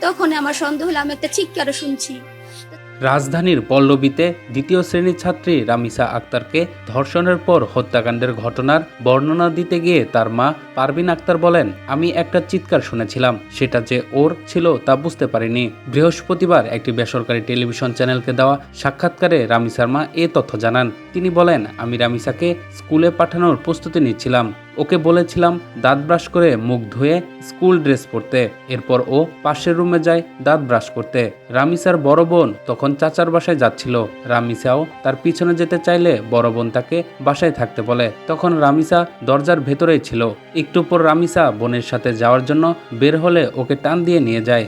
তখনই আমার সন্দেহ হলো, আমি একটা চিৎকারও শুনছি। রাজধানীর পল্লবীতে দ্বিতীয় শ্রেণীর ছাত্রী রামিসা আক্তারকে ধর্ষণের পর হত্যাকাণ্ডের ঘটনার বর্ণনা দিতে গিয়ে তার মা পারভিন আক্তার বলেন, আমি একটা চিৎকার শুনেছিলাম, সেটা যে ওর ছিল তা বুঝতে পারিনি। বৃহস্পতিবার একটি বেসরকারি টেলিভিশন চ্যানেলকে দেওয়া সাক্ষাৎকারে রামিসার মা এ তথ্য জানান। তিনি বলেন, আমি রামিসাকে স্কুলে পাঠানোর প্রস্তুতি নিচ্ছিলাম। ওকে বলেছিলাম দাঁত ব্রাশ করে মুখ ধুয়ে স্কুল ড্রেস পরতে। এরপর ও পাশের রুমে যায় দাঁত ব্রাশ করতে। রামিসার বড় বোন তখন চাচার বাসায় যাচ্ছিল। রামিসাও তার পিছনে যেতে চাইলে বড় বোন তাকে বাসায় থাকতে বলে। তখন রামিসা দরজার ভেতরেই ছিল। একটু পর রামিসা বোনের সাথে যাওয়ার জন্য বের হলে ওকে টান দিয়ে নিয়ে যায়।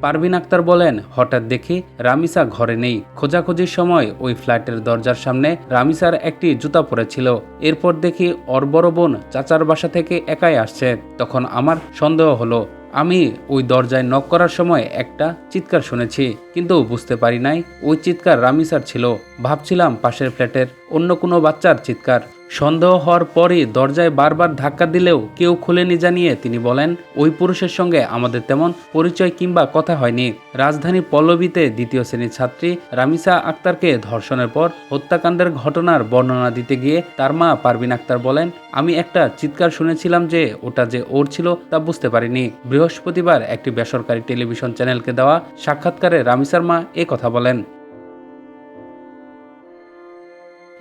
পারভিন আক্তার বলেন, হঠাৎ দেখি রামিসা ঘরে নেই। খোঁজাখুঁজির সময় ওই ফ্ল্যাটের দরজার সামনে রামিসার একটি জুতা পড়েছিল। এরপর দেখি ওর বড় বোন চাচার বাসা থেকে একাই আসছে। তখন আমার সন্দেহ হলো। আমি ওই দরজায় নক করার সময় একটা চিৎকার শুনেছি, কিন্তু বুঝতে পারি নাই ওই চিৎকার রামিসার ছিল। ভাবছিলাম পাশের ফ্ল্যাটের অন্য কোনো বাচ্চার চিৎকার। সন্দেহ হওয়ার পরই দরজায় বারবার ধাক্কা দিলেও কেউ খুলেনি জানিয়ে তিনি বলেন, ওই পুরুষের সঙ্গে আমাদের তেমন পরিচয় কিংবা কথা হয়নি। রাজধানী পল্লবীতে দ্বিতীয় শ্রেণীর ছাত্রী রামিসা আক্তারকে ধর্ষণের পর হত্যাকাণ্ডের ঘটনার বর্ণনা দিতে গিয়ে তার মা পারভিন আক্তার বলেন, আমি একটা চিৎকার শুনেছিলাম, যে ওটা যে ওর ছিল তা বুঝতে পারিনি। বৃহস্পতিবার একটি বেসরকারি টেলিভিশন চ্যানেলকে দেওয়া সাক্ষাৎকারে রামিসার মা এ কথা বলেন।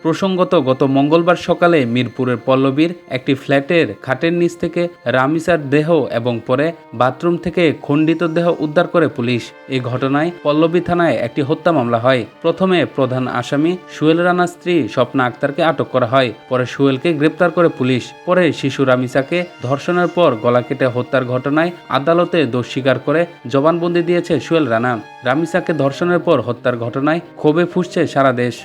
প্রসঙ্গত, গত মঙ্গলবার সকালে মিরপুরের পল্লবীর একটি ফ্ল্যাটের খাটের নিচ থেকে রামিসার দেহ এবং পরে বাথরুম থেকে খণ্ডিত দেহ উদ্ধার করে পুলিশ। এই ঘটনায় পল্লবী থানায় একটি হত্যা মামলা হয়। প্রথমে প্রধান আসামি সুহেল রানার স্ত্রী স্বপ্না আক্তারকে আটক করা হয়। পরে সুহেলকে গ্রেপ্তার করে পুলিশ। পরে শিশু রামিসাকে ধর্ষণের পর গলা কেটে হত্যার ঘটনায় আদালতে দোষ স্বীকার করে জবানবন্দি দিয়েছে সুহেল রানা। রামিসাকে ধর্ষণের পর হত্যার ঘটনায় ক্ষোভে ফুঁসছে সারা দেশ।